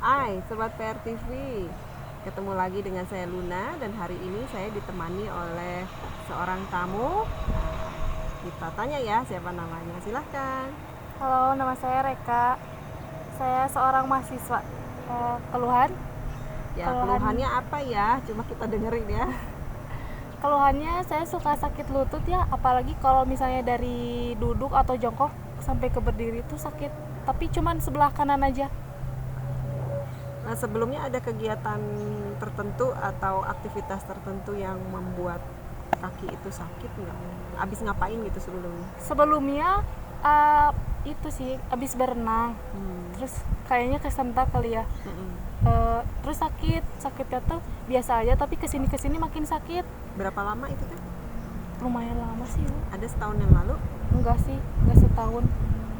Hai Sobat PR TV, ketemu lagi dengan saya Luna dan hari ini saya ditemani oleh seorang tamu. Kita tanya ya siapa namanya, silahkan. Halo, nama saya Reka. Saya seorang mahasiswa. Keluhan? Ya, keluhannya apa ya, cuma kita dengerin ya. Keluhannya saya suka sakit lutut ya, apalagi kalau misalnya dari duduk atau jongkok sampai ke berdiri itu sakit. Tapi cuman sebelah kanan aja. Nah, sebelumnya ada kegiatan tertentu atau aktivitas tertentu yang membuat kaki itu sakit nggak? Abis ngapain gitu sebelumnya? Sebelumnya itu sih abis berenang. Terus kayaknya kesentak kali ya. Terus sakitnya tuh biasa aja, tapi kesini makin sakit. Berapa lama itu kan? Lumayan lama sih. Ada setahun yang lalu? Enggak sih, enggak setahun,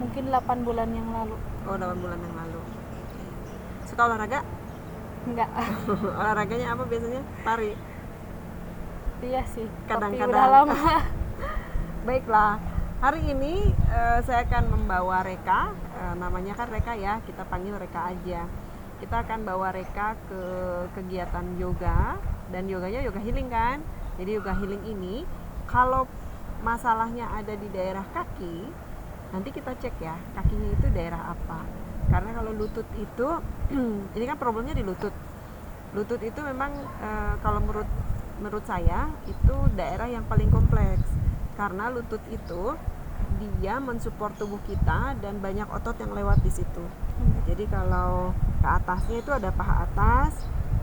mungkin 8 bulan yang lalu. Oh, 8 bulan yang lalu. Suka olahraga? Enggak. Olahraganya apa biasanya? Lari? Iya sih, Kadang-kadang. tapi udah lama. Baiklah, hari ini saya akan membawa Reka, namanya kan Reka ya, kita panggil Reka aja. Kita akan bawa Reka ke kegiatan yoga, dan yoganya yoga healing kan. Jadi yoga healing ini, kalau masalahnya ada di daerah kaki, nanti kita cek ya, kakinya itu daerah apa. Karena kalau lutut itu, ini kan problemnya di lutut. Lutut itu memang kalau menurut saya itu daerah yang paling kompleks. Karena lutut itu dia mensupport tubuh kita dan banyak otot yang lewat di situ. Jadi kalau ke atasnya itu ada paha atas,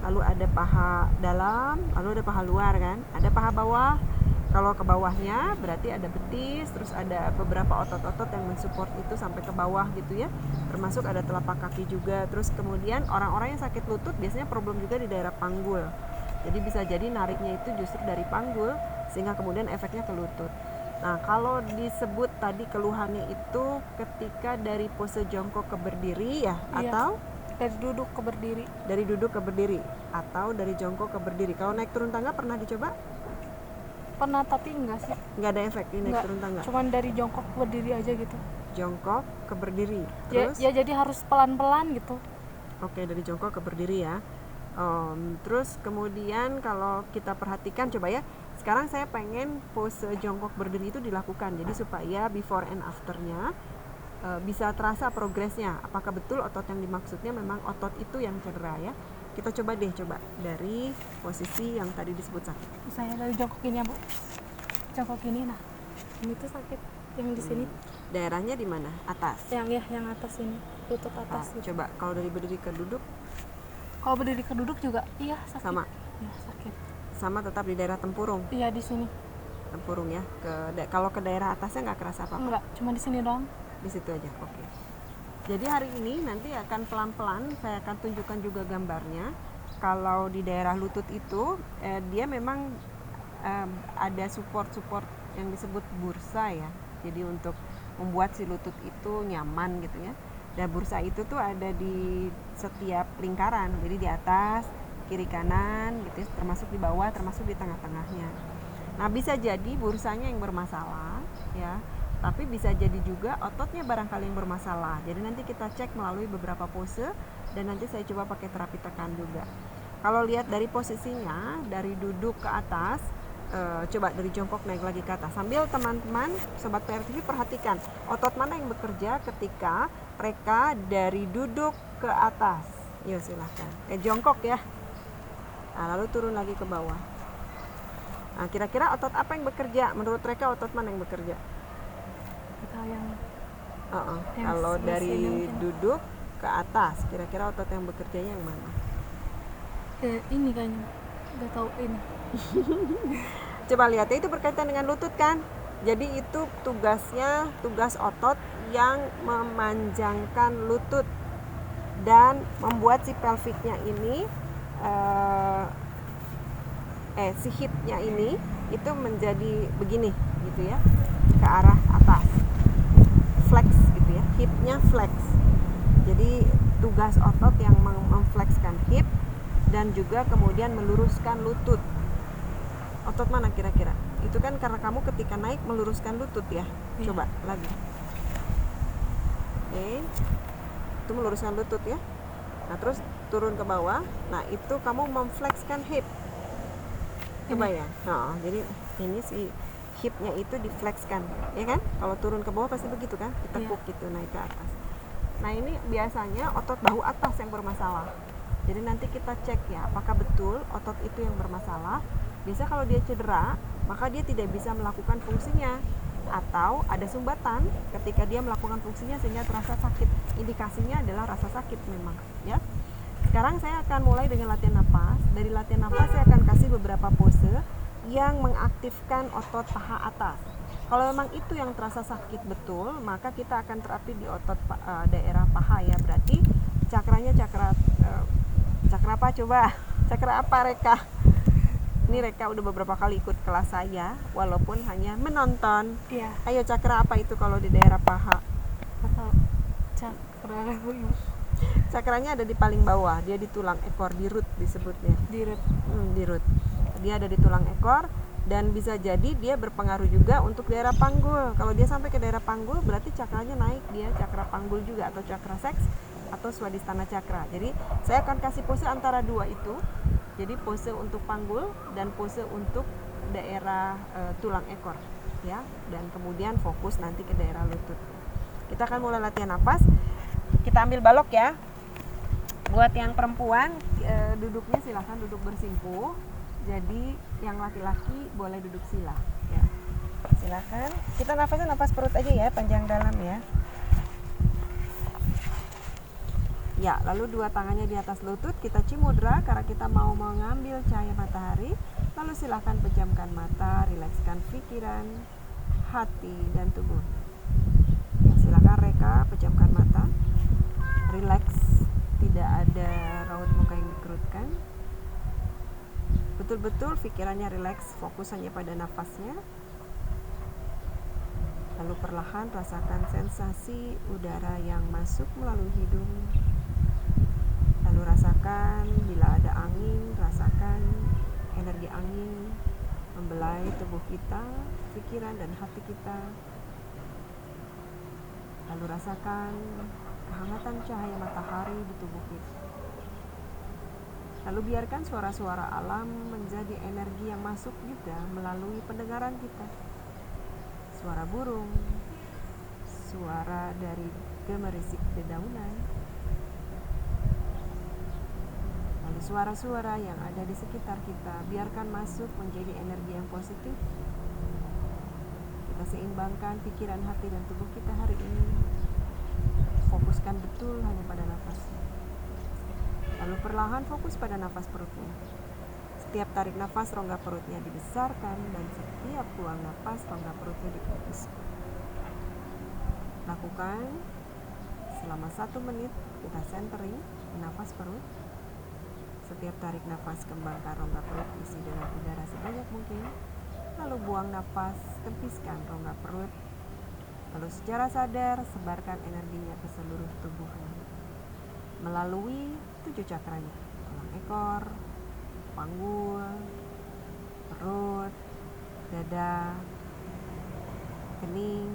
lalu ada paha dalam, lalu ada paha luar kan, ada paha bawah. Kalau ke bawahnya berarti ada betis, terus ada beberapa otot-otot yang mensupport itu sampai ke bawah gitu ya. Termasuk ada telapak kaki juga. Terus kemudian orang-orang yang sakit lutut biasanya problem juga di daerah panggul. Jadi bisa jadi nariknya itu justru dari panggul sehingga kemudian efeknya ke lutut. Nah, kalau disebut tadi keluhannya itu ketika dari pose jongkok ke berdiri ya, Iya, atau dari duduk ke berdiri. dari duduk ke berdiri atau dari jongkok ke berdiri. Kalau naik turun tangga pernah dicoba? Pernah, tapi enggak sih. Nggak ada efek di naik Enggak, turun tangga. cuman dari jongkok ke berdiri aja gitu. Jongkok ke berdiri. Ya, Terus ya jadi harus pelan-pelan gitu. Oke, dari jongkok ke berdiri ya. Terus kemudian kalau kita perhatikan, coba ya. Sekarang saya pengen pose jongkok berdiri itu dilakukan. Jadi supaya before and afternya bisa terasa progresnya. Apakah betul otot yang dimaksudnya memang otot itu yang cedera ya. Kita coba dari posisi yang tadi disebut sakit. Misalnya dari jongkok ini ya, Bu. Jongkok ini, nah. Ini tuh sakit yang di sini. Daerahnya di mana? Atas. Yang atas ini, lutut atas gitu. Coba kalau dari berdiri ke duduk Kalau berdiri ke duduk juga iya sakit. sama. Iya, sakit. Sama tetap di daerah tempurung. Iya, di sini. Tempurung ya. Kalau ke daerah atasnya nggak kerasa apa-apa. Enggak, cuma di sini doang. Di situ aja. Oke. Jadi hari ini nanti akan pelan-pelan saya akan tunjukkan juga gambarnya. Kalau di daerah lutut itu dia memang ada support yang disebut bursa ya. Jadi untuk membuat si lutut itu nyaman gitu ya. Dan bursa itu tuh ada di setiap lingkaran. Jadi di atas, kiri kanan gitu ya, termasuk di bawah, termasuk di tengah-tengahnya. Nah, bisa jadi bursanya yang bermasalah ya. Tapi bisa jadi juga ototnya barangkali yang bermasalah. Jadi nanti kita cek melalui beberapa pose dan nanti saya coba pakai terapi tekan juga. Kalau lihat dari posisinya, dari duduk ke atas, coba dari jongkok naik lagi ke atas. Sambil teman-teman Sobat PR TV perhatikan otot mana yang bekerja ketika mereka dari duduk ke atas. Yuk silahkan. Jongkok ya. Nah, lalu turun lagi ke bawah. Nah, kira-kira otot apa yang bekerja? Menurut mereka otot mana yang bekerja? Kita yang Kalau dari mungkin. duduk ke atas, kira-kira otot yang bekerjanya yang mana? Ini kayaknya nggak tahu ini. Coba lihat ya, itu berkaitan dengan lutut kan? Jadi itu tugas otot yang memanjangkan lutut dan membuat si pelviknya ini si hipnya ini itu menjadi begini gitu ya, ke arah atas, flex gitu ya, hipnya flex. Jadi tugas otot yang memflekskan hip dan juga kemudian meluruskan lutut. Otot mana kira-kira? Itu kan karena kamu ketika naik meluruskan lutut ya. Coba lagi. Oke. Itu meluruskan lutut ya. Nah, terus turun ke bawah. Nah, itu kamu memflekskan hip. Coba ya. Nah, jadi ini si hipnya itu diflekskan, ya kan? Kalau turun ke bawah pasti begitu kan? Ditekuk gitu naik ke atas. Nah, ini biasanya otot bahu atas yang bermasalah. Jadi nanti kita cek ya, apakah betul otot itu yang bermasalah. Biasa kalau dia cedera, maka dia tidak bisa melakukan fungsinya, atau ada sumbatan ketika dia melakukan fungsinya sehingga terasa sakit. Indikasinya adalah rasa sakit memang, ya. Sekarang saya akan mulai dengan latihan napas. Dari latihan napas saya akan kasih beberapa pose yang mengaktifkan otot paha atas. Kalau memang itu yang terasa sakit betul, maka kita akan terapi di otot daerah paha ya. Berarti cakranya cakra apa coba? Cakra apa Reka? Ini Reka udah beberapa kali ikut kelas saya, walaupun hanya menonton. Iya. Ayo, cakra apa itu kalau di daerah paha? Atau cakra Cakranya ada di paling bawah, dia di tulang ekor, di root disebutnya. di root. Di root. Dia ada di tulang ekor dan bisa jadi dia berpengaruh juga untuk daerah panggul. Kalau dia sampai ke daerah panggul berarti cakranya naik, dia cakra panggul juga atau cakra seks atau swadhisthana cakra. Jadi saya akan kasih pose antara dua itu. Jadi pose untuk panggul dan pose untuk daerah tulang ekor, ya. Dan kemudian fokus nanti ke daerah lutut. Kita akan mulai latihan napas. Kita ambil balok ya. Buat yang perempuan duduknya silahkan duduk bersimpuh. Jadi yang laki-laki boleh duduk sila ya. Silahkan. Kita nafasnya nafas perut aja ya, panjang dalam ya. Ya, lalu dua tangannya di atas lutut, kita cimudra karena kita mau mengambil cahaya matahari. Lalu silahkan pejamkan mata, rilekskan pikiran, hati, dan tubuh. Ya, silahkan Reka pejamkan mata, rileks, tidak ada raut muka yang dikerutkan. Betul-betul pikirannya rileks, fokus hanya pada nafasnya. Lalu perlahan rasakan sensasi udara yang masuk melalui hidung. Lalu rasakan bila ada angin, rasakan energi angin membelai tubuh kita, pikiran dan hati kita. Lalu rasakan kehangatan cahaya matahari di tubuh kita. Lalu biarkan suara-suara alam menjadi energi yang masuk juga melalui pendengaran kita. Suara burung, suara dari gemerisik dedaunan, lalu suara-suara yang ada di sekitar kita, biarkan masuk menjadi energi yang positif. Kita seimbangkan pikiran, hati, dan tubuh kita hari ini. Fokuskan betul hanya pada nafas. Lalu perlahan fokus pada nafas perutnya. Setiap tarik nafas, rongga perutnya dibesarkan, dan setiap buang nafas, rongga perutnya dikempeskan. Lakukan selama 1 menit. Kita centering nafas perut. Setiap tarik nafas, kembangkan rongga perut, isi dengan udara sebanyak mungkin. Lalu buang nafas, kempiskan rongga perut. Lalu secara sadar, sebarkan energinya ke seluruh tubuhnya melalui 7 cakranya, tulang ekor, panggul, perut, dada, kening,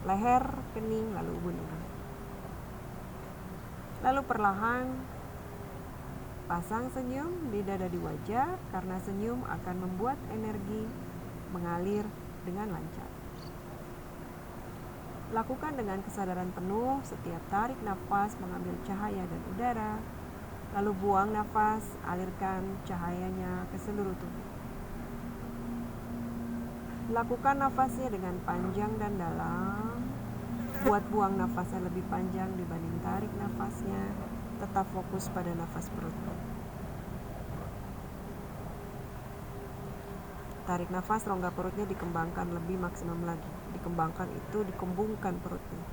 leher, kening, lalu ubun-ubun. Lalu perlahan pasang senyum di dada di wajah, karena senyum akan membuat energi mengalir dengan lancar. Lakukan dengan kesadaran penuh. Setiap tarik nafas mengambil cahaya dan udara, lalu buang nafas, alirkan cahayanya ke seluruh tubuh. Lakukan nafasnya dengan panjang dan dalam. Buat buang nafasnya lebih panjang dibanding tarik nafasnya. Tetap fokus pada nafas perut. Tarik nafas, rongga perutnya dikembangkan lebih maksimum lagi. Dikembangkan itu dikembungkan perutnya.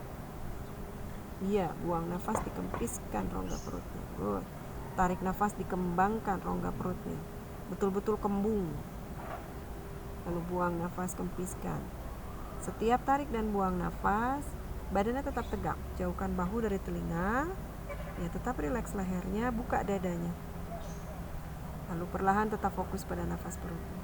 Iya, buang nafas, dikempiskan rongga perutnya. Good. Tarik nafas, dikembangkan rongga perutnya. Betul-betul kembung. Lalu buang nafas, kempiskan. Setiap tarik dan buang nafas, badannya tetap tegak. Jauhkan bahu dari telinga. Ya, tetap rileks lehernya, buka dadanya. Lalu perlahan tetap fokus pada nafas perutnya.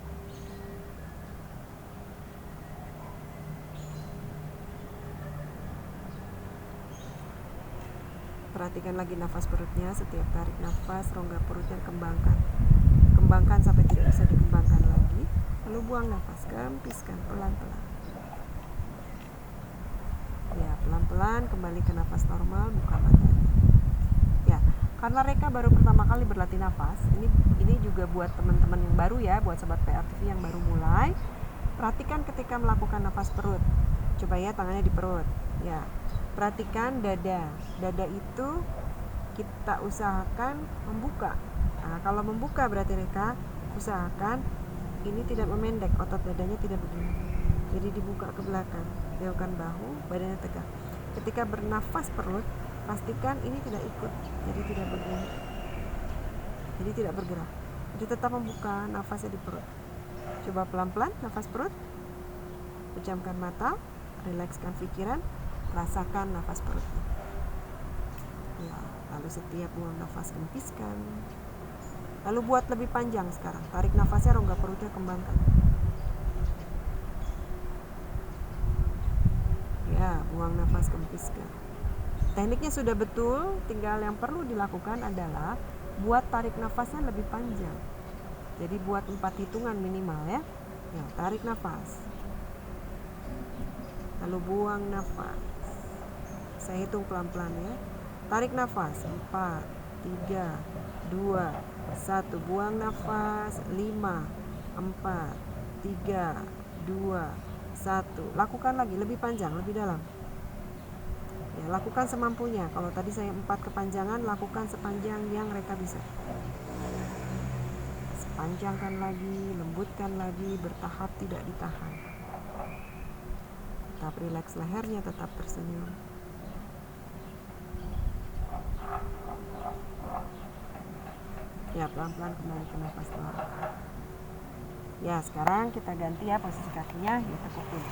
Perhatikan lagi nafas perutnya. Setiap tarik nafas, rongga perutnya kembangkan. Kembangkan sampai tidak bisa dikembangkan lagi. Lalu buang nafas, kempiskan pelan-pelan. Ya, pelan-pelan kembali ke nafas normal, buka matanya. Ya, karena Reka baru pertama kali berlatih nafas, ini juga buat teman-teman yang baru ya, buat sobat PRTV yang baru mulai. Perhatikan ketika melakukan nafas perut. Coba ya tangannya di perut. Ya. Perhatikan dada. Dada itu kita usahakan membuka. Nah, kalau membuka berarti Reka usahakan ini tidak memendek, otot dadanya tidak begini. Jadi dibuka ke belakang, jauhkan bahu, badannya tegak. Ketika bernafas perut, pastikan ini tidak ikut, jadi tidak begini. Jadi tidak bergerak. Jadi tetap membuka nafasnya di perut. Coba pelan-pelan nafas perut. Pejamkan mata, rilekskan pikiran. Rasakan nafas perutnya. Ya, lalu setiap buang nafas kempiskan. Lalu buat lebih panjang sekarang. Tarik nafasnya, rongga perutnya kembangkan. Ya, buang nafas kempiskan. Tekniknya sudah betul, tinggal yang perlu dilakukan adalah buat tarik nafasnya lebih panjang. Jadi buat 4 hitungan minimal ya. Ya, tarik nafas. Lalu buang nafas. Saya hitung pelan-pelan ya. Tarik nafas 4, 3, 2, 1. Buang nafas 5, 4, 3, 2, 1. Lakukan lagi lebih panjang, lebih dalam. Ya, lakukan semampunya. Kalau tadi saya 4 kepanjangan, lakukan sepanjang yang Reka bisa. Panjangkan lagi, lembutkan lagi, bertahap, tidak ditahan. Tetap rileks lehernya, tetap tersenyum. Ya, pelan-pelan kembali ke nafas normal. Ya, sekarang kita ganti ya posisi kakinya, ditekukin.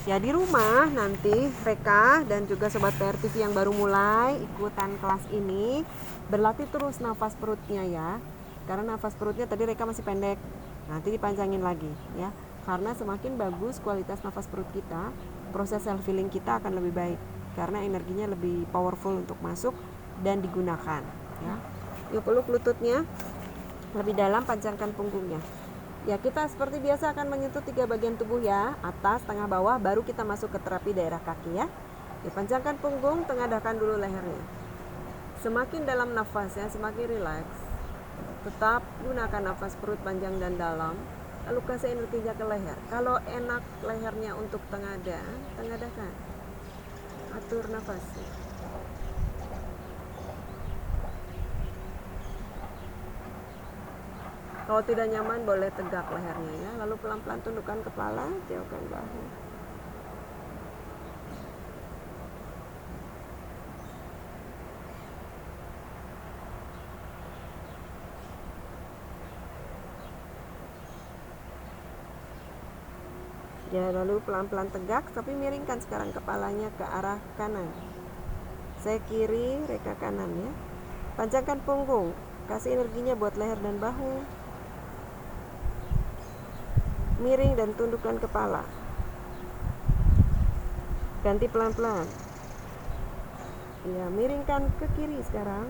Ya, di rumah nanti Reka dan juga sobat PRTV yang baru mulai ikutan kelas ini berlatih terus nafas perutnya ya. Karena nafas perutnya tadi Reka masih pendek. Nanti dipanjangin lagi ya. Karena semakin bagus kualitas nafas perut kita, proses self healing kita akan lebih baik karena energinya lebih powerful untuk masuk dan digunakan ya. Yuk peluk lututnya lebih dalam, panjangkan punggungnya. Ya, kita seperti biasa akan menyentuh 3 bagian tubuh ya, atas, tengah, bawah, baru kita masuk ke terapi daerah kaki ya. Panjangkan punggung, tengadahkan dulu lehernya. Semakin dalam nafasnya, semakin rileks. Tetap gunakan nafas perut panjang dan dalam, lalu kasih energinya ke leher. Kalau enak lehernya untuk tengadahkan. Atur nafasnya. Kalau tidak nyaman boleh tegak lehernya ya. Lalu pelan-pelan tundukkan kepala, jauhkan bahu. Ya, lalu pelan-pelan tegak, tapi miringkan sekarang kepalanya ke arah kanan. Saya kiri, Reka kanan ya. Panjangkan punggung, kasih energinya buat leher dan bahu. Miring dan tundukkan kepala. Ganti pelan-pelan. Ya, miringkan ke kiri sekarang.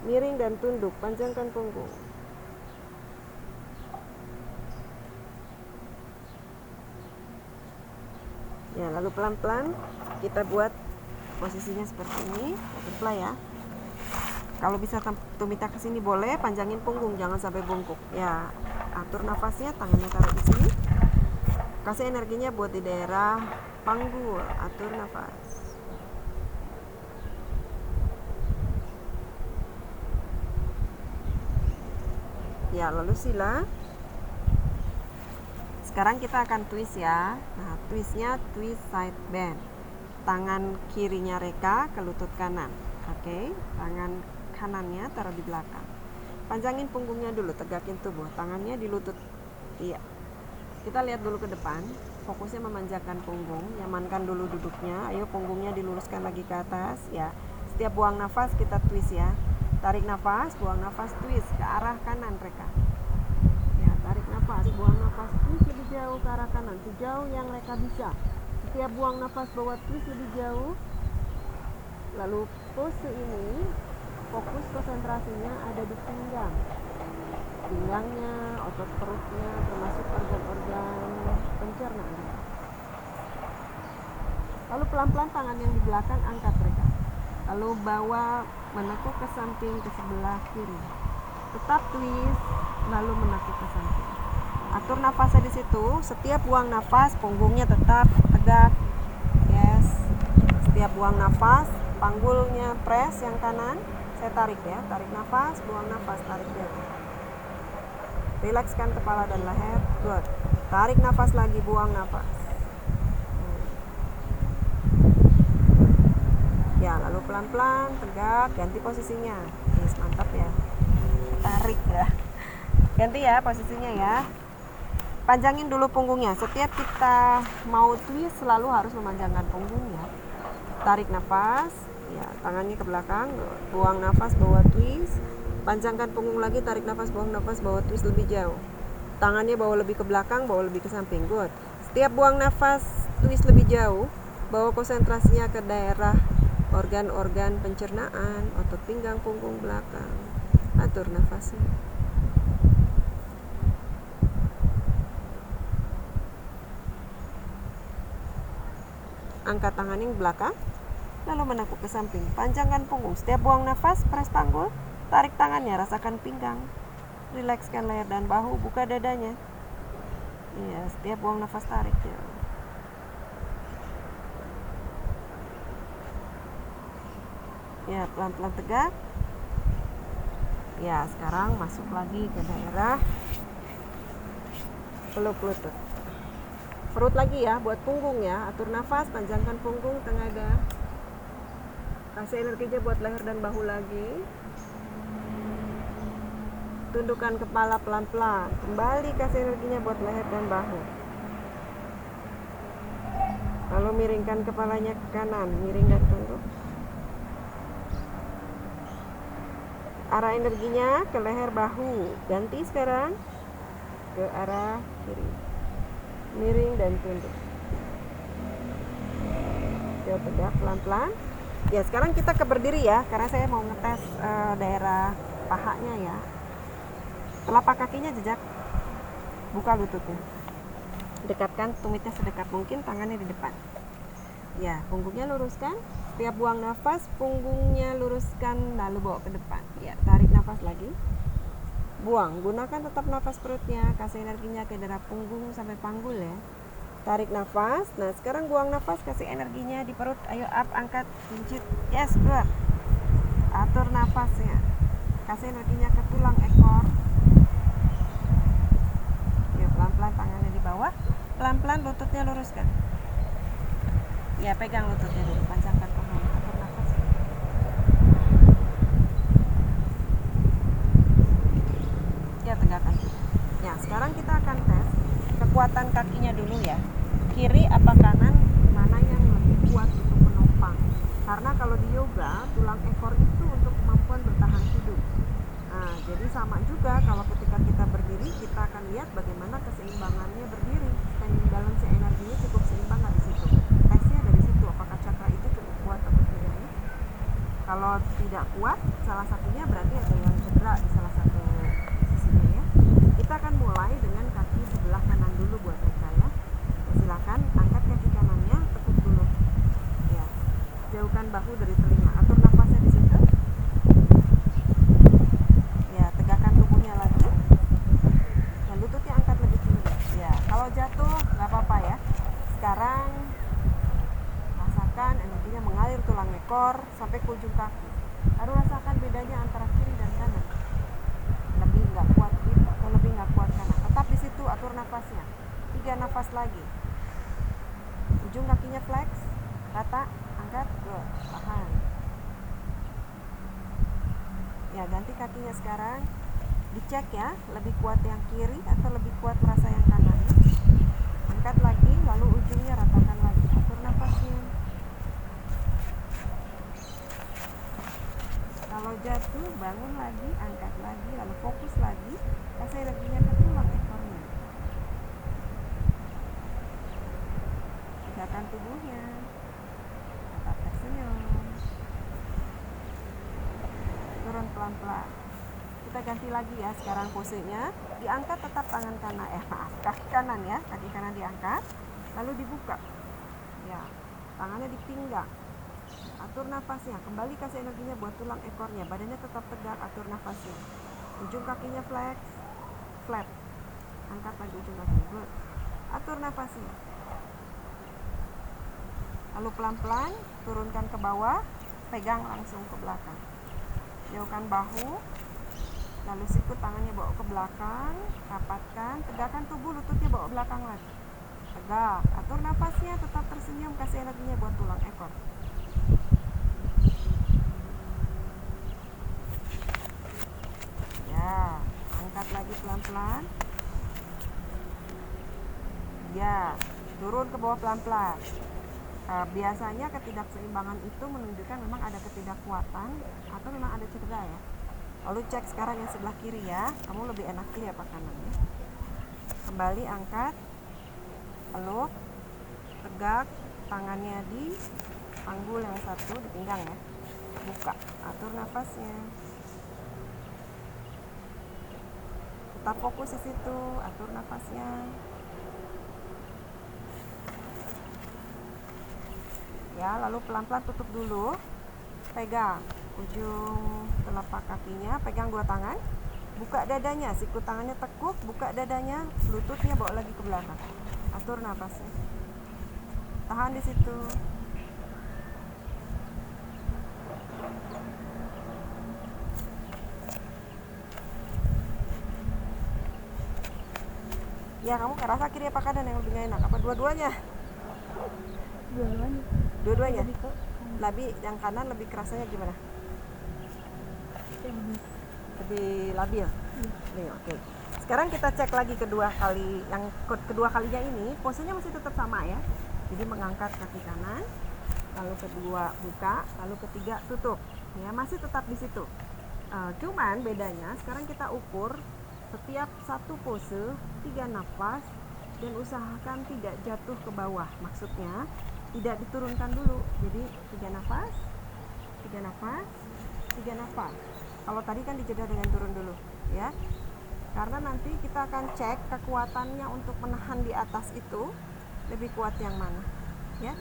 Miring dan tunduk, panjangkan punggung. Ya, lalu pelan-pelan kita buat posisinya seperti ini, butterfly ya. Kalau bisa tumita ke sini boleh, panjangin punggung, jangan sampai bungkuk. Ya, atur nafasnya, tangannya taruh di sini. Kasih energinya buat di daerah panggul, atur nafas. Ya, lalu sila. Sekarang kita akan twist ya. Nah, twistnya twist side bend. Tangan kirinya Reka ke lutut kanan. Oke, tangan kanannya taruh di belakang. Panjangin punggungnya dulu, tegakin tubuh, tangannya di lutut. Iya. Kita lihat dulu ke depan, fokusnya memanjakan punggung, nyamankan dulu duduknya. Ayo punggungnya diluruskan lagi ke atas ya. Setiap buang nafas kita twist ya. Tarik nafas, buang nafas, twist ke arah kanan Reka. Ya, tarik nafas, buang nafas, twist lebih jauh ke arah kanan, sejauh yang Reka bisa. Setiap buang nafas bawa twist lebih jauh. Lalu pose ini fokus konsentrasinya ada di pinggang, pinggangnya, otot perutnya, termasuk organ-organ pencernaan. Lalu pelan-pelan tangan yang di belakang angkat Reka. Lalu bawa menekuk ke samping ke sebelah kiri. Tetap twist, lalu menekuk ke samping. Atur nafasnya di situ. Setiap buang nafas, punggungnya tetap tegak. Yes. Setiap buang nafas, panggulnya press yang kanan. Saya tarik ya, tarik nafas, buang nafas, tarik dia. Rilekskan kepala dan leher. Good. Tarik nafas lagi, buang nafas. Ya, lalu pelan-pelan, tegak, ganti posisinya. Yes, mantap ya. Tarik ya. Ganti ya posisinya ya. Panjangin dulu punggungnya. Setiap kita mau twist selalu harus memanjangkan punggungnya. Tarik nafas, ya, tangannya ke belakang, buang nafas, bawa twist. Panjangkan punggung lagi, tarik nafas, buang nafas, bawa twist lebih jauh. Tangannya bawa lebih ke belakang, bawa lebih ke samping. Good. Setiap buang nafas, twist lebih jauh. Bawa konsentrasinya ke daerah organ-organ pencernaan, otot pinggang, punggung belakang. Atur nafasnya. Angkat tangan yang belakang, lalu menekuk ke samping. Panjangkan punggung. Setiap buang nafas, press panggul, tarik tangannya, rasakan pinggang. Rilekskan leher dan bahu, buka dadanya. Iya, setiap buang nafas tarik ya. Ya, pelan-pelan tegak. Ya, sekarang masuk lagi ke daerah peluk lutut. Perut lagi ya, buat punggung ya. Atur nafas, panjangkan punggung, tengadah. Kasih energinya buat leher dan bahu lagi. Tundukkan kepala pelan-pelan. Kembali kasih energinya buat leher dan bahu. Lalu miringkan kepalanya ke kanan, miring dan tunduk. Arah energinya ke leher bahu. Ganti sekarang ke arah kiri. Miring dan tunduk. Coba tegak pelan-pelan. Ya, sekarang kita ke berdiri ya, karena saya mau ngetes daerah pahanya ya. Telapak kakinya jejak. Buka lututnya. Dekatkan tumitnya sedekat mungkin, tangannya di depan. Ya, punggungnya luruskan. Setiap buang nafas, punggungnya luruskan, lalu bawa ke depan. Ya, tarik nafas lagi. Buang, gunakan tetap nafas perutnya. Kasih energinya ke daerah punggung sampai panggul ya. Tarik nafas. Nah, sekarang buang nafas, kasih energinya di perut. Ayo up, angkat, pincit. Yes, keluar. Atur nafasnya. Kasih energinya ke tulang ekor. Ya, pelan-pelan tangannya di bawah. Pelan-pelan lututnya luruskan. Ya, pegang lututnya dulu, panjangkan punggung, atur nafas. Ya, tegakkan. Ya, sekarang kita akan tes kekuatan kakinya dulu ya. Kiri apa kanan, mana yang lebih kuat untuk menopang. Karena kalau di yoga, tulang ekor itu untuk kemampuan bertahan hidup. Nah, jadi sama juga kalau ketika kita berdiri, kita akan lihat bagaimana keseimbangannya berdiri. Standing balance energinya cukup seimbang nggak di situ. Tesnya dari situ, apakah cakra itu cukup kuat atau tidak ya. Kalau tidak kuat, salah satunya berarti ada yang cedera di salah satu sisinya ya. Kita akan mulai dengan kaki sebelah kanan dulu buat mereka ya. Silakan angkat kaki kanannya, tekuk dulu. Ya, jauhkan bahu dari telinga. Atur nafasnya di situ. Ya, tegakkan tubuhnya lagi. Dan lututnya angkat lebih tinggi. Ya, kalau jatuh nggak apa-apa ya. Sekarang rasakan energinya mengalir tulang ekor sampai ke ujung kaki. Lalu rasakan bedanya antara kiri dan kanan. Lebih nggak kuat kiri atau lebih nggak kuat kanan. Tetap di situ, atur nafasnya. 3 nafas lagi. Ujung kakinya flex, rata, angkat, tahan. Ya, ganti kakinya sekarang. Dicek ya, lebih kuat yang kiri atau lebih kuat merasa yang kanan. Angkat lagi, lalu ujungnya ratakan lagi. Atur nafasnya. Kalau jatuh, bangun lagi, angkat lagi, lalu fokus lagi. Kasih energinya ke tulang ekornya. Tegakkan tubuhnya. Tetap tersenyum. pelan-pelan. Kita ganti lagi ya, sekarang posenya diangkat tetap tangan kanan, kaki kanan ya, kaki kanan diangkat, lalu dibuka ya, tangannya di pinggang. Atur nafasnya, kembali kasih energinya buat tulang ekornya, badannya tetap tegak, atur nafasnya. Ujung kakinya flex, flat, angkat lagi ujung kakinya, good. Atur nafasnya. Lalu pelan-pelan turunkan ke bawah, pegang langsung ke belakang. Jauhkan bahu, lalu sikut tangannya bawa ke belakang, rapatkan, tegakkan tubuh, lututnya bawa belakang lagi. Tegak, atur nafasnya, tetap tersenyum, kasih energinya buat tulang ekor. Ya, angkat lagi pelan-pelan. Ya, turun ke bawah pelan-pelan. Biasanya ketidakseimbangan itu menunjukkan memang ada ketidakkuatan atau memang ada cedera ya. Lalu cek sekarang yang sebelah kiri ya, kamu lebih enak kiri apa kanan ya. Kembali angkat, peluk, tegak, tangannya di panggul yang satu, di pinggang ya. Buka, atur nafasnya. Tetap fokus di situ, atur nafasnya. Ya, lalu pelan-pelan tutup dulu. Pegang ujung telapak kakinya, pegang dua tangan. Buka dadanya, sikut tangannya tekuk, buka dadanya, lututnya bawa lagi ke belakang. Atur nafasnya. Tahan di situ. Ya, kamu ngerasa kiri apa kanan yang lebih enak? Apa dua-duanya? Dua-duanya. Dua-duanya? Lebih ke Lebih, yang kanan lebih kerasanya gimana? Lebih labil? Nih, oke. Sekarang kita cek lagi kedua kalinya ini, posenya masih tetap sama ya. Jadi mengangkat kaki kanan, lalu kedua buka, lalu ketiga tutup. Ya, masih tetap di situ. Cuman bedanya sekarang kita ukur setiap satu pose 3 nafas dan usahakan tidak jatuh ke bawah. Maksudnya tidak diturunkan dulu. Jadi 3 nafas, 3 nafas, 3 nafas. Kalau tadi kan dijeda dengan turun dulu, ya. Karena nanti kita akan cek kekuatannya untuk menahan di atas itu lebih kuat yang mana, ya.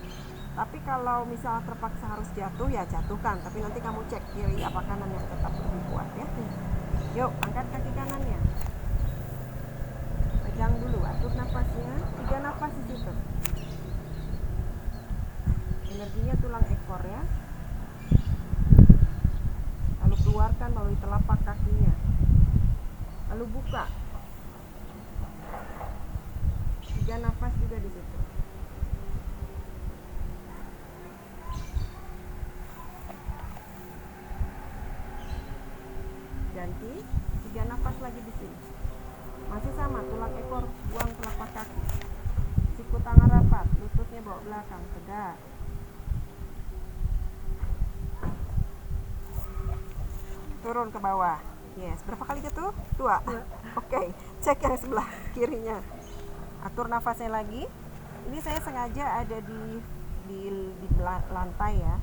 Tapi kalau misal terpaksa harus jatuh, ya jatuhkan. Tapi nanti kamu cek kiri apa kanan yang tetap lebih kuat, ya. Yuk, angkat kaki kanannya. Pegang dulu, atur nafasnya. 3 nafas di situ. Energinya tulang ekor ya. Lalu keluarkan melalui telapak kakinya. Lalu buka. 3 nafas juga di situ. Ganti, 3 nafas lagi di sini. Masih sama, tulang ekor, buang telapak kaki. Sikut tangan rapat, lututnya bawa belakang, tegak. Turun ke bawah. Yes, berapa kali jatuh? 2. Oke, cek yang sebelah kirinya. Atur nafasnya lagi. Ini saya sengaja ada di lantai ya,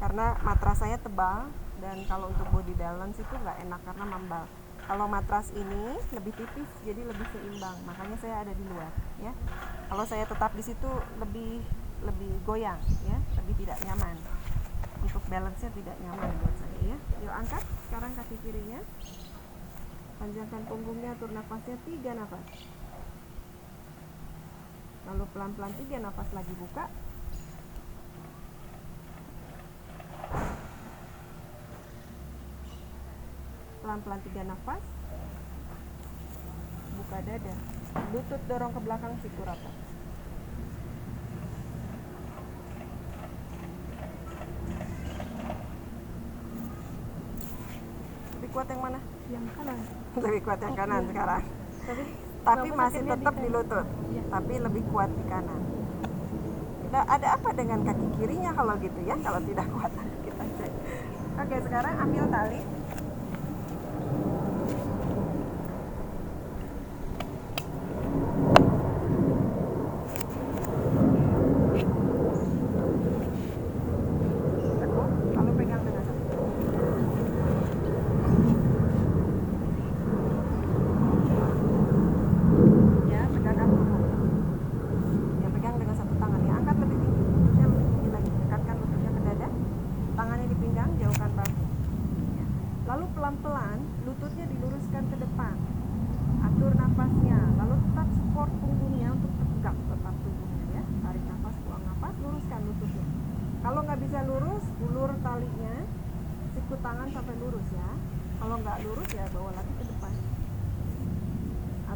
karena matras saya tebal dan kalau untuk body balance itu nggak enak karena membal. Kalau matras ini lebih tipis jadi lebih seimbang, makanya saya ada di luar ya. Kalau saya tetap di situ lebih goyang ya, lebih tidak nyaman. Untuk balance-nya tidak nyaman buat saya ya. Yuk angkat sekarang kaki kirinya. Panjangkan punggungnya, atur nafasnya 3 nafas. Lalu pelan-pelan 3 nafas lagi buka. Pelan-pelan 3 nafas. Buka dada. Lutut dorong ke belakang, siku rapat. Lebih kuat yang mana? yang kanan. Lebih kuat yang kanan sekarang. Tapi Masih sakitnya tetap di kanan. lutut, Iya. tapi lebih kuat di kanan. Ada apa dengan kaki kirinya kalau gitu ya? Kalau tidak kuat kita cek. Oke, sekarang ambil tali. Tekuk, lalu pegang dengan satu. di pinggang, jauhkan bahu. Ya. Lalu pelan-pelan lututnya diluruskan ke depan. Atur nafasnya, lalu tetap support punggungnya untuk tegak tetap tubuhnya ya. Tarik nafas, buang nafas, luruskan lututnya. Kalau nggak bisa lurus, ulur talinya, siku tangan sampai lurus ya. Kalau nggak lurus ya bawa lagi ke depan.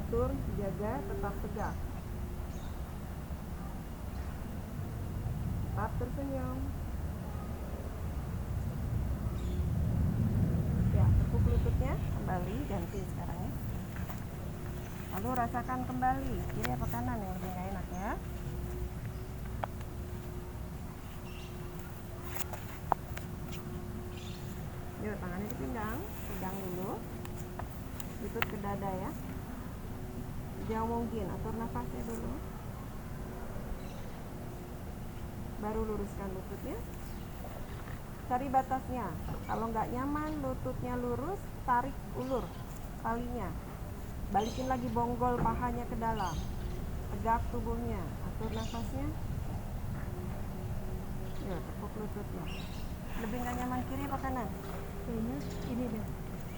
Atur, jaga, tetap tegak. Tetap tersenyum. Ya, tepuk lututnya, kembali, ganti sekarang ya. Lalu rasakan kembali, kiri apa kanan yang lebih nggak enak ya. Yuk, tangannya di pinggang, pegang dulu. Lutut ke dada ya. Jauh mungkin, atur nafasnya dulu. Baru luruskan lututnya. Cari batasnya. Kalau nggak nyaman, lututnya lurus, tarik ulur talinya. Balikin lagi bonggol pahanya ke dalam. Tegak tubuhnya. Atur nafasnya. Yuk, tepuk lututnya. Lebih nggak nyaman kiri apa kanan? Kayaknya ini deh.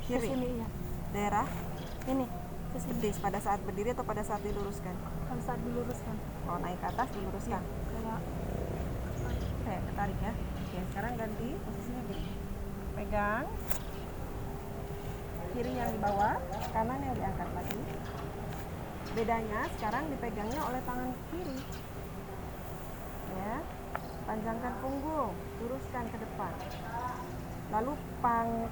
Kiri. Kesini ya. Daerah Ini kesini. betis pada saat berdiri atau pada saat diluruskan? Pada saat diluruskan. Oh, naik ke atas diluruskan. Kayak Oke, ketarik ya. Oke, sekarang ganti posisinya gini. Pegang. Kiri yang di bawah, kanan yang diangkat lagi. Bedanya sekarang dipegangnya oleh tangan kiri. Ya. Panjangkan punggung, luruskan ke depan. Lalu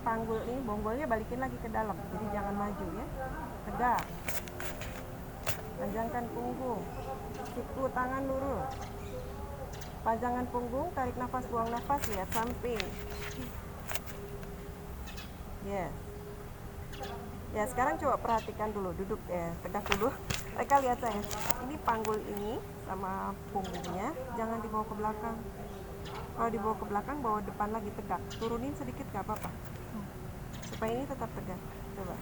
panggul ini, bonggolnya balikin lagi ke dalam. Jadi jangan maju ya. Tegak. Panjangkan punggung. Siku tangan lurus. Panjangan punggung, tarik nafas, buang nafas, lihat samping. Yes. Ya, sekarang coba perhatikan dulu, duduk ya, tegak dulu. Mereka lihat saya. Ini panggul ini sama punggungnya jangan dibawa ke belakang. Kalau dibawa ke belakang, bawa depan lagi tegak. Turunin sedikit gak apa-apa. Supaya ini tetap tegak. Coba.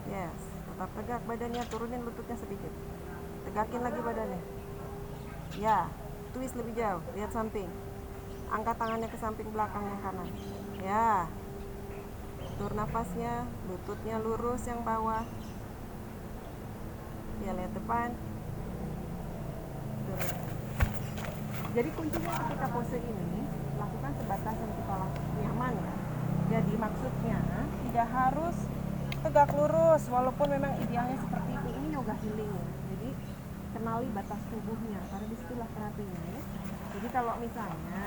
Yes, tetap tegak badannya, turunin lututnya sedikit. Tegakin lagi badannya. Ya, twist lebih jauh, lihat samping. Angkat tangannya ke samping belakang yang kanan. Ya. Atur nafasnya, lututnya lurus yang bawah. Ya, lihat depan. Turun. Jadi kuncinya ketika pose ini, lakukan sebatas yang kita nyaman ya. Jadi maksudnya tidak harus tegak lurus, walaupun memang idealnya seperti itu. Ini yoga healing ya. Jadi kenali batas tubuhnya, karena disitulah terapinya ya. Jadi kalau misalnya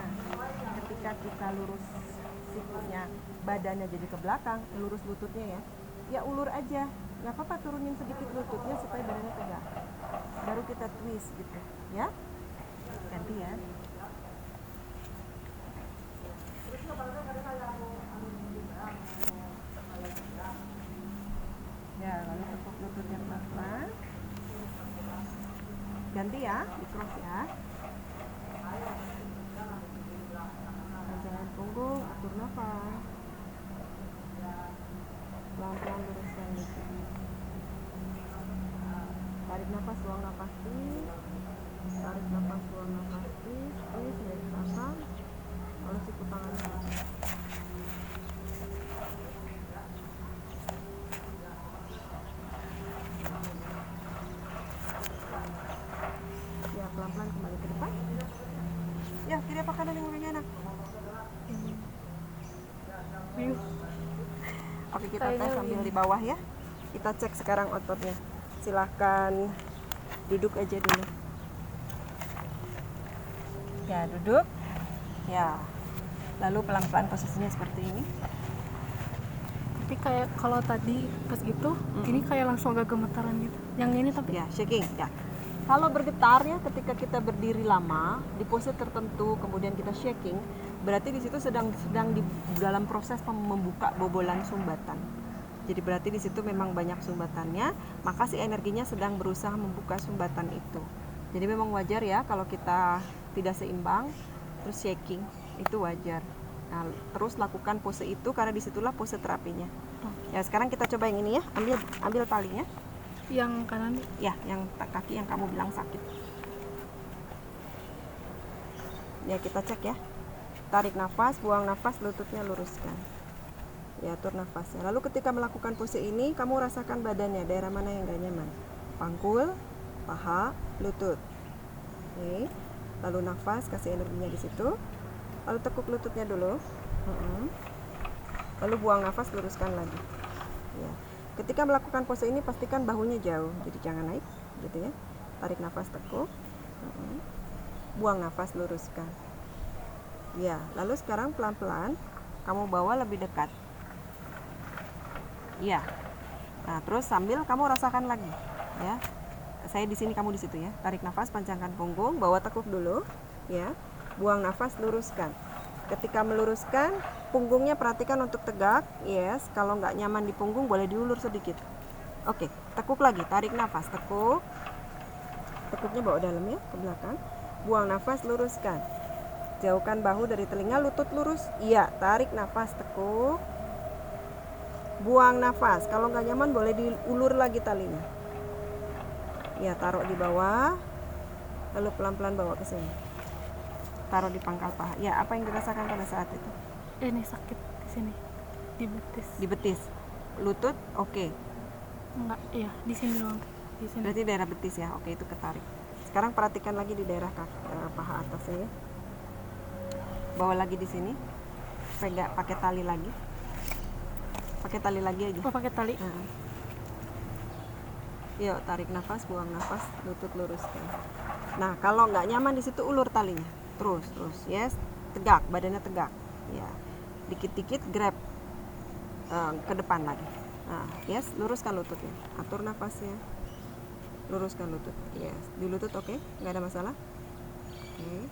ketika kita lurus sikunya, badannya jadi ke belakang, lurus lututnya ya, ya ulur aja, nggak apa-apa, turunin sedikit lututnya supaya badannya tegak. Baru kita twist gitu, ya. Ganti ya. Ya, lalu tepuk lututnya pelan-pelan. Ganti ya, di cross ya. Panjangkan punggung, atur nafas. Pelan-pelan luruskan lutut. Tarik nafas, buang nafas, please. Tarik nafas, buang nafas, please. Please, dari belakang. Lalu siku tangan kanan. Ya, pelan-pelan kembali ke depan. Ya, kiri apa kanan yang lebih enak? Oke, kita tes sambil di bawah ya. Kita cek sekarang ototnya. Silahkan duduk aja dulu. Ya, duduk. Ya. Lalu pelan-pelan posisinya seperti ini. tapi kayak kalau tadi pas gitu, ini kayak langsung agak gemetaran gitu. Yang ini tapi Ya, shaking. Ya. Kalau bergetar ya ketika kita berdiri lama di pose tertentu kemudian kita shaking, berarti di situ sedang di dalam proses membuka bobolan sumbatan. Jadi berarti di situ memang banyak sumbatannya, maka si energinya sedang berusaha membuka sumbatan itu. Jadi memang wajar ya kalau kita tidak seimbang terus shaking, itu wajar. Nah, terus lakukan pose itu karena disitulah pose terapinya. Ya, sekarang kita coba yang ini ya, ambil talinya. yang kanan Ya, yang kaki yang kamu bilang sakit. Ya, kita cek ya. Tarik nafas, buang nafas, lututnya luruskan. Ya, atur nafasnya. Lalu ketika melakukan pose ini, kamu rasakan badannya, daerah mana yang gak nyaman. Pangkul, paha, lutut. Oke. Lalu nafas, kasih energinya di situ. Lalu tekuk lututnya dulu. Lalu buang nafas, luruskan lagi. Ya. Ketika melakukan pose ini, pastikan bahunya jauh, jadi jangan naik, gitu ya. Tarik nafas, tekuk. Buang nafas, luruskan. Ya, lalu sekarang pelan-pelan kamu bawa lebih dekat. Iya. Nah, terus sambil kamu rasakan lagi, ya. Saya di sini, kamu di situ ya. Tarik nafas, panjangkan punggung, bawa tekuk dulu, ya. Buang nafas, luruskan. Ketika meluruskan, punggungnya perhatikan untuk tegak. Yes, kalau nggak nyaman di punggung boleh diulur sedikit. Oke, tekuk lagi, tarik nafas, tekuk. Tekuknya bawa dalam ya, ke belakang. Buang nafas, luruskan. Jauhkan bahu dari telinga, lutut lurus. Iya, tarik nafas, tekuk. Buang nafas. Kalau nggak nyaman boleh diulur lagi talinya. Ya, taruh di bawah. Lalu pelan-pelan bawa ke sini. Taruh di pangkal paha. Ya, apa yang dirasakan pada saat itu? Ini sakit di sini, di betis. Di betis. Lutut, oke. Enggak, iya di sini doang. Di sini. Berarti daerah betis ya. Oke, itu ketarik. Sekarang perhatikan lagi di daerah paha atasnya ya. Bawa lagi di sini. Pegang pakai tali lagi. Pakai tali lagi aja. Oh, pakai tali. Yuk, tarik nafas, buang nafas, lutut luruskan. Nah, kalau nggak nyaman di situ ulur talinya. Terus, yes, tegak, badannya tegak. Ya, dikit-dikit grab ke depan lagi. Nah, yes, luruskan lututnya. Atur nafasnya. Luruskan lutut. Yes, di lutut oke, nggak ada masalah. Oke.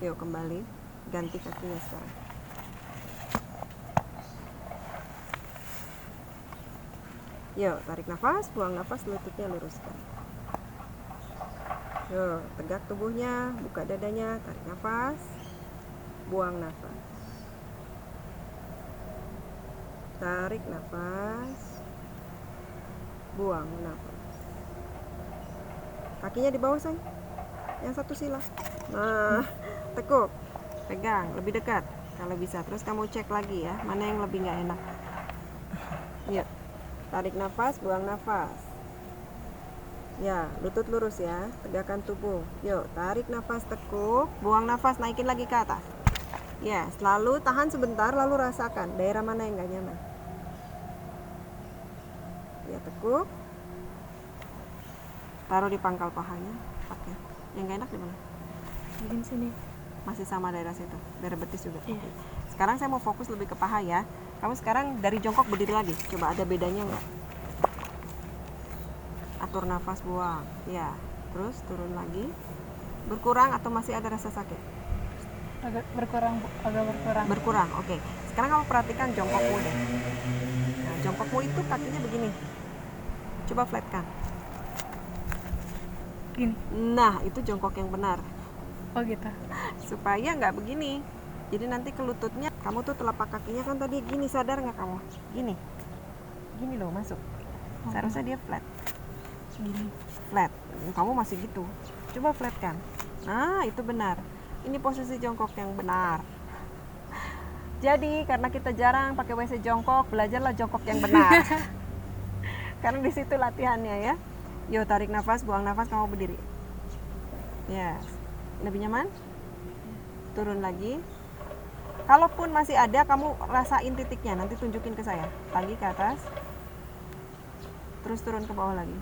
Yuk kembali, ganti kakinya sekarang. Yuk, tarik nafas, buang nafas, lututnya luruskan. Yuk, tegak tubuhnya, buka dadanya, tarik nafas, buang nafas. Tarik nafas, buang nafas. Kakinya di bawah, say. Yang satu sila. Nah, tekuk, pegang, lebih dekat kalau bisa. Terus kamu cek lagi ya, mana yang lebih nggak enak. Yuk. Tarik nafas, buang nafas. Ya, lutut lurus ya, tegakkan tubuh. Yuk, tarik nafas, tekuk, buang nafas, naikin lagi ke atas. Ya, selalu tahan sebentar, lalu rasakan daerah mana yang gak nyaman. Ya, tekuk. Taruh di pangkal pahanya. Oke. Yang gak enak di mana? Di sini. Masih sama daerah situ, daerah betis juga. Iya. Oke. Sekarang saya mau fokus lebih ke paha ya. Kamu sekarang dari jongkok berdiri lagi. Coba ada bedanya nggak? Atur nafas, buang. Ya, terus turun lagi. Berkurang atau masih ada rasa sakit? Agak berkurang. Berkurang, oke. Sekarang kamu perhatikan jongkokmu deh. Nah, jongkokmu itu kakinya begini. Coba flatkan. Gini. Nah, itu jongkok yang benar. Oh gitu. Supaya nggak begini. Jadi nanti ke lututnya, kamu tuh telapak kakinya kan tadi gini, sadar nggak kamu? Gini loh masuk. Seharusnya dia flat. Gini. Flat. Kamu masih gitu. Coba flatkan. Nah, itu benar. Ini posisi jongkok yang benar. Jadi karena kita jarang pakai WC jongkok, belajarlah jongkok yang benar. Karena di situ latihannya ya. Yuk, tarik nafas, buang nafas, kamu berdiri. Yes. Lebih nyaman? Turun lagi. Kalaupun masih ada, kamu rasain titiknya, nanti tunjukin ke saya. Lagi ke atas. Terus turun ke bawah lagi.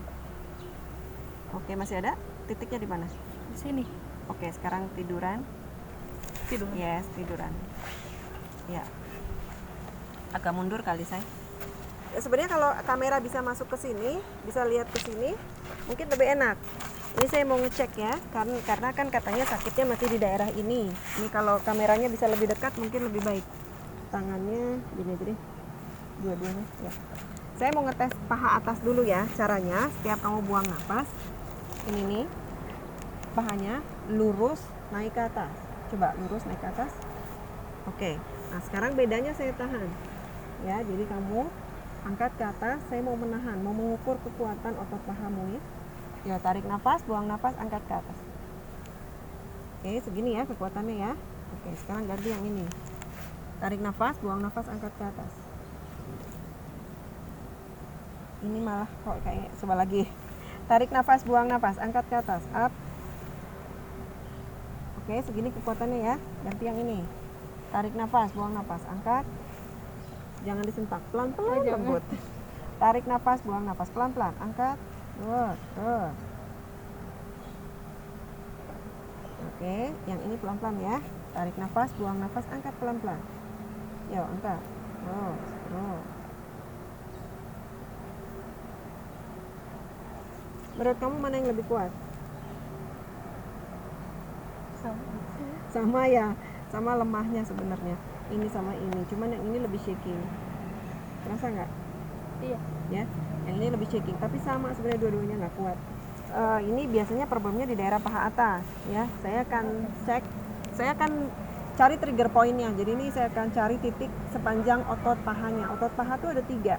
Oke, masih ada? Titiknya di mana? Di sini. Oke, sekarang tiduran. Tiduran. Yes, tiduran. Ya. Agak mundur kali, saya. Ya, sebenarnya kalau kamera bisa masuk ke sini, bisa lihat ke sini, mungkin lebih enak. Ini saya mau ngecek ya, karena kan katanya sakitnya masih di daerah ini. Ini kalau kameranya bisa lebih dekat mungkin lebih baik. Tangannya gini aja deh, dua-duanya. Ya. Saya mau ngetes paha atas dulu ya. Caranya, setiap kamu buang nafas, ini nih, pahanya lurus naik ke atas. Coba lurus naik ke atas. Oke. Nah sekarang bedanya saya tahan. Ya, jadi kamu angkat ke atas. Saya mau menahan, mau mengukur kekuatan otot pahamu ya. Ya, tarik nafas, buang nafas, angkat ke atas. Oke, segini ya kekuatannya ya. Oke, sekarang ganti yang ini. Tarik nafas, buang nafas, angkat ke atas. Ini malah kok kayak coba lagi. Tarik nafas, buang nafas, angkat ke atas. Up. Oke, segini kekuatannya ya. Ganti yang ini. Tarik nafas, buang nafas, angkat. Jangan disentak, pelan-pelan lembut. Tarik nafas, buang nafas, pelan-pelan, angkat. Tuh. Oke, yang ini pelan-pelan ya. Tarik nafas, buang nafas, angkat pelan-pelan. Yuk, angkat. Terus. Menurut kamu mana yang lebih kuat? Sama ya, sama lemahnya sebenarnya. Ini sama ini, cuman yang ini lebih shaking. Terasa nggak? Iya. Ya, yang ini lebih shaking, tapi sama sebenarnya dua-duanya nggak kuat. Ini biasanya problemnya di daerah paha atas ya. Saya akan cari trigger pointnya. Jadi ini saya akan cari titik sepanjang otot pahanya. Otot paha tuh ada 3.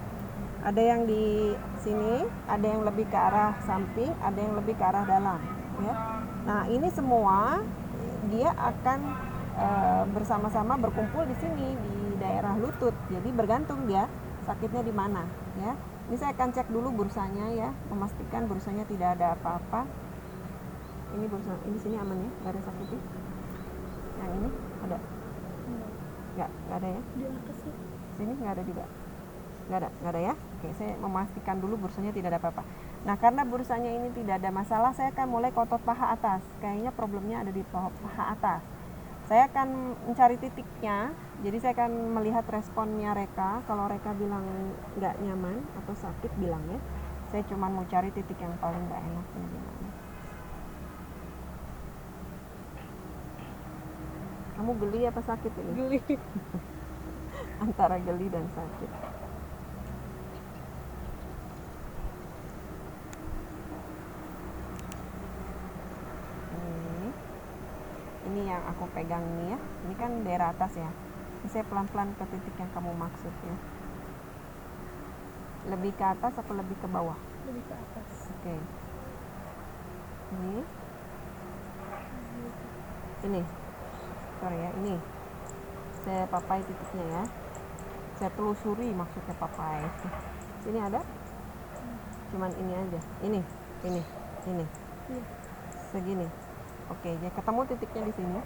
Ada yang di sini, ada yang lebih ke arah samping, ada yang lebih ke arah dalam ya. Nah, ini semua dia akan bersama-sama berkumpul di sini di daerah lutut. Jadi bergantung dia sakitnya di mana ya. Ini saya akan cek dulu bursanya ya, memastikan bursanya tidak ada apa-apa. Ini bursa, ini sini aman ya, nggak ada sakit ya. Yang ini ada? Nggak ada ya? Di atas sih. Sini nggak ada juga? Nggak ada ya? Oke, saya memastikan dulu bursanya tidak ada apa-apa. Nah, karena bursanya ini tidak ada masalah, saya akan mulai ke otot paha atas. Kayaknya problemnya ada di paha atas. Saya akan mencari titiknya, jadi saya akan melihat responnya Reka. Kalau Reka bilang nggak nyaman atau sakit, bilang ya. Saya cuma mau cari titik yang paling nggak enak gimana. Kamu geli apa sakit ini? Geli. Antara geli dan sakit. Ini yang aku pegang ini ya. Ini kan daerah atas ya. Ini saya pelan-pelan ke titik yang kamu maksud ya. Lebih ke atas atau lebih ke bawah? Lebih ke atas. Oke. Ini. Sorry ya, ini. Saya papai titiknya ya. Saya telusuri maksudnya papai. Sini ada? Cuman ini aja. Ini. Iya. Segini. Oke, ya ketemu titiknya di sini.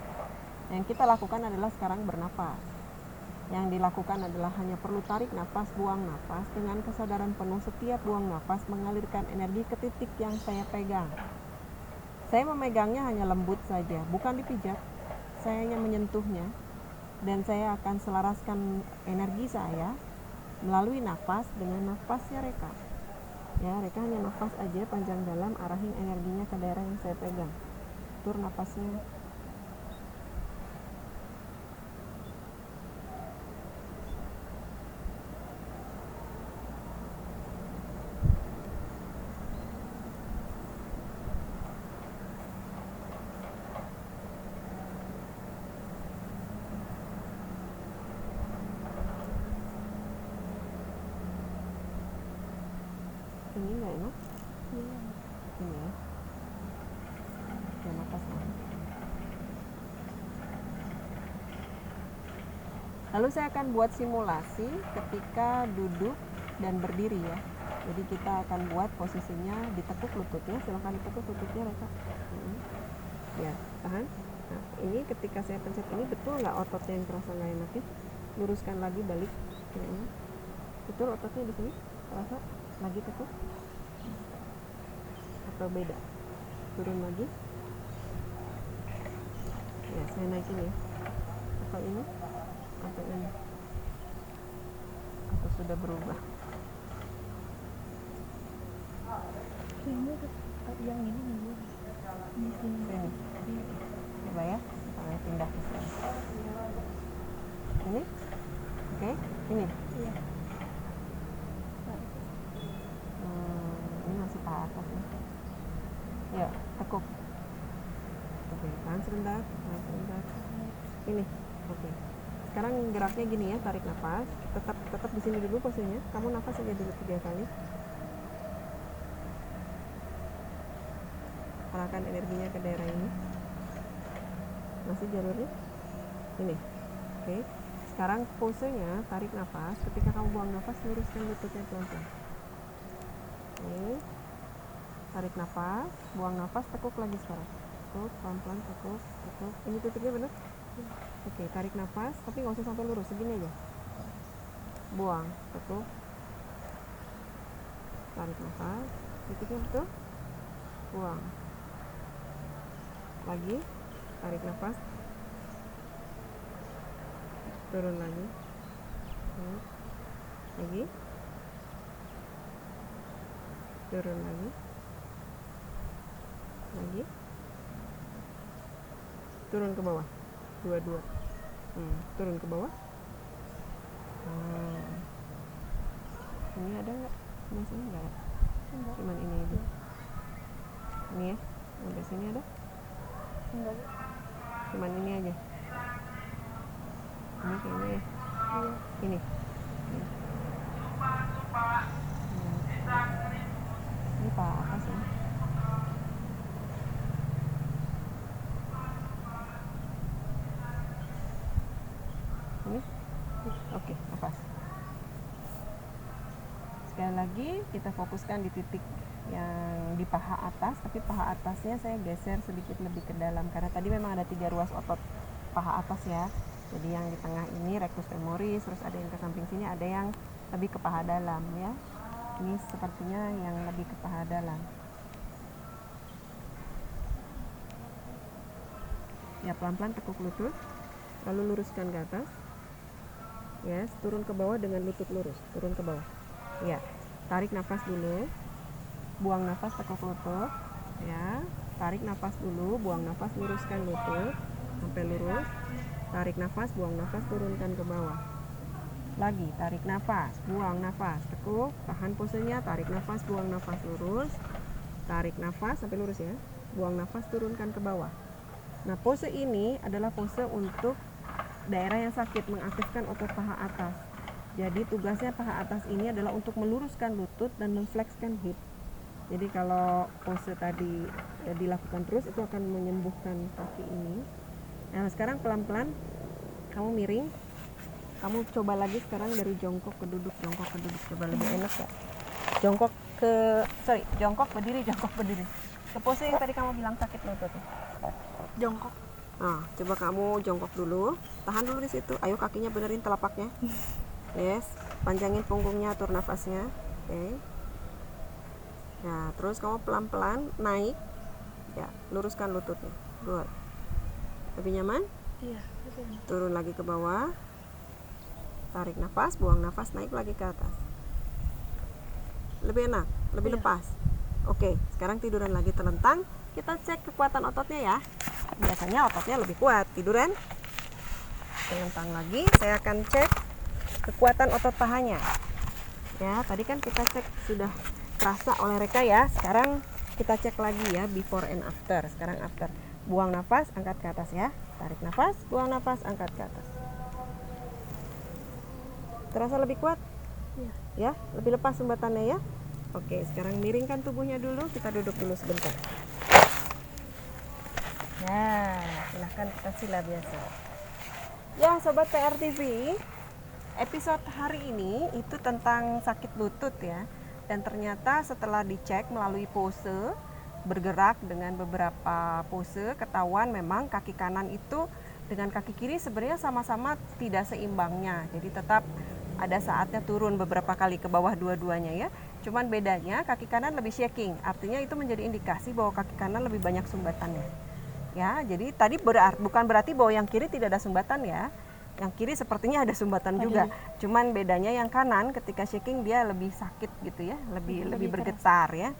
Yang kita lakukan adalah sekarang bernafas. Yang dilakukan adalah hanya perlu tarik nafas, buang nafas dengan kesadaran penuh. Setiap buang nafas mengalirkan energi ke titik yang saya pegang. Saya memegangnya hanya lembut saja, bukan dipijat. Saya hanya menyentuhnya dan saya akan selaraskan energi saya melalui nafas dengan nafasnya Reka. Ya, Reka hanya nafas aja panjang dalam, arahin energinya ke daerah yang saya pegang. Atur nafasnya. Ini nggak enak? Iya. Ini ya. Ya, nafas lah. Lalu saya akan buat simulasi ketika duduk dan berdiri ya. Jadi kita akan buat posisinya ditekuk lututnya. Silahkan ditekuk lututnya Reka. Ya, tahan. Nah, ini ketika saya pencet ini betul nggak ototnya yang terasa nggak enak ya? Luruskan lagi balik. Ini. Betul ototnya di sini? Terasa? Lagi tekuk? Atau beda? Turun lagi? Ya, saya naikin ya. Atau ini? Atau ini? Atau sudah berubah? Kayaknya yang ini nih. Ini. Coba ya, saya pindah ke sini. Ini? Oke, ini. Iya. Ini masih paha atas ya. Ya, tekuk. Oke, tahan sebentar. Ini. Oke. Sekarang geraknya gini ya, tarik nafas. Tetap di sini dulu posisinya. Kamu nafas aja dulu 3 kali. Arahkan energinya ke daerah ini. Masih jalurnya ini. Oke. Sekarang posenya tarik nafas. Ketika kamu buang nafas, luruskan lututnya pelan-pelan. Oke. Tarik nafas, buang nafas, tekuk lagi sekarang. Tekuk, pelan-pelan, tekuk. Ini tutupnya benar? Oke, tarik nafas, tapi nggak usah sampai lurus, segini aja. Buang, tekuk. Tarik nafas, tutupnya betul. Buang. Lagi, tarik nafas. Turun lagi. Lagi. Turun lagi. Lagi. Turun ke bawah. Dua-dua. Turun ke bawah. Ini ada nggak? Masih nggak ada. Cuman ini aja. Ini ya. Sampai sini ada? Enggak. Cuman ini aja. Ini kayaknya ya. Iya. Ini. Ini apa sih? Ini? Oke, nafas. Sekali lagi kita fokuskan di titik yang di paha atas, tapi paha atasnya saya geser sedikit lebih ke dalam karena tadi memang ada 3 ruas otot paha atas ya. Jadi yang di tengah ini rectus femoris, terus ada yang ke samping sini, ada yang lebih ke paha dalam ya. Ini sepertinya yang lebih ke paha dalam. Ya, pelan-pelan tekuk lutut, lalu luruskan ke atas. Yes, turun ke bawah dengan lutut lurus, turun ke bawah. Ya, tarik nafas dulu, buang nafas, tekuk lutut. Ya, tarik nafas dulu, buang nafas, luruskan lutut sampai lurus. Tarik nafas, buang nafas, turunkan ke bawah. Lagi, tarik nafas, buang nafas, tekuk, tahan posenya, tarik nafas, buang nafas, lurus. Tarik nafas sampai lurus ya. Buang nafas, turunkan ke bawah. Nah, pose ini adalah pose untuk daerah yang sakit, mengaktifkan otot paha atas. Jadi tugasnya paha atas ini adalah untuk meluruskan lutut dan memflekskan hip. Jadi kalau pose tadi dilakukan terus, itu akan menyembuhkan kaki ini. Nah, sekarang pelan-pelan kamu miring. Kamu coba lagi sekarang dari jongkok ke duduk, jongkok ke duduk. Coba lebih enak ya. Jongkok berdiri. Ke pose yang tadi kamu bilang sakit lutut. Jongkok. Nah, coba kamu jongkok dulu. Tahan dulu di situ. Ayo kakinya benerin telapaknya. Yes, panjangin punggungnya, atur nafasnya. Oke. Nah, terus kamu pelan-pelan naik. Ya, luruskan lututnya. Good. Lebih nyaman? Iya. Turun lagi ke bawah. Tarik nafas, buang nafas, naik lagi ke atas. Lebih enak, lebih lepas. Oke, sekarang tiduran lagi telentang. Kita cek kekuatan ototnya ya. Biasanya ototnya lebih kuat. Tiduran. Telentang lagi. Saya akan cek kekuatan otot pahanya. Ya, tadi kan kita cek sudah terasa oleh Reka ya. Sekarang kita cek lagi ya, before and after. Sekarang after. Buang nafas, angkat ke atas ya. Tarik nafas, buang nafas, angkat ke atas. Terasa lebih kuat? Iya. Ya, lebih lepas sumbatannya ya. Oke, sekarang miringkan tubuhnya dulu. Kita duduk dulu sebentar. Nah, silahkan kita sila biasa. Ya, Sobat PRTV, episode hari ini itu tentang sakit lutut ya. Dan ternyata setelah dicek melalui pose, bergerak dengan beberapa pose, ketahuan memang kaki kanan itu dengan kaki kiri sebenarnya sama-sama tidak seimbangnya. Jadi tetap ada saatnya turun beberapa kali ke bawah dua-duanya ya. Cuman bedanya kaki kanan lebih shaking, artinya itu menjadi indikasi bahwa kaki kanan lebih banyak sumbatannya. Ya, jadi tadi bukan berarti bahwa yang kiri tidak ada sumbatan ya. Yang kiri sepertinya ada sumbatan juga. Cuman bedanya yang kanan ketika shaking dia lebih sakit gitu ya, lebih bergetar ya.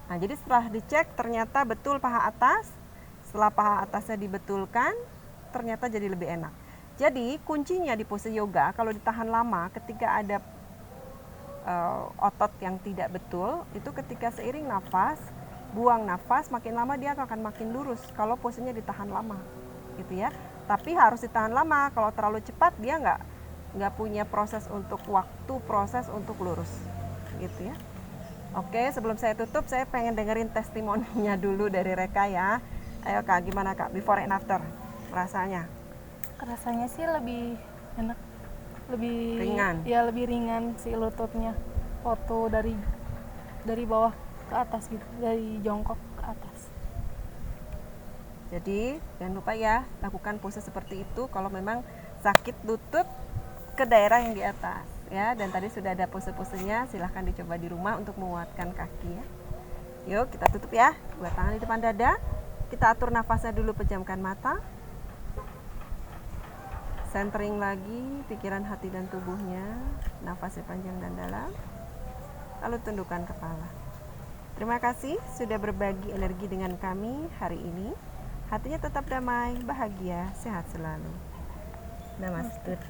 Nah, jadi setelah dicek ternyata betul paha atas. Setelah paha atasnya dibetulkan, ternyata jadi lebih enak. Jadi kuncinya di pose yoga kalau ditahan lama ketika ada otot yang tidak betul, itu ketika seiring nafas, buang nafas, makin lama dia akan makin lurus kalau posenya ditahan lama gitu ya. Tapi harus ditahan lama, kalau terlalu cepat dia nggak punya proses untuk proses untuk lurus gitu ya. Oke, sebelum saya tutup saya pengen dengerin testimoninya dulu dari Reka ya. Ayo Kak, gimana Kak, before and after? rasanya? Rasanya sih lebih enak, lebih Ringan. Ya lebih ringan sih lututnya. Waktu dari bawah ke atas gitu, dari jongkok ke atas. Jadi jangan lupa ya, lakukan pose seperti itu kalau memang sakit lutut ke daerah yang di atas ya. Dan tadi sudah ada pose-posenya, silahkan dicoba di rumah untuk menguatkan kaki ya. Yuk kita tutup ya, dua tangan di depan dada. Kita atur nafasnya dulu, pejamkan mata. Centering lagi pikiran, hati, dan tubuhnya. Nafasnya panjang dan dalam. Lalu tundukkan kepala. Terima kasih sudah berbagi energi dengan kami hari ini. Hatinya tetap damai, bahagia, sehat selalu. Namaste.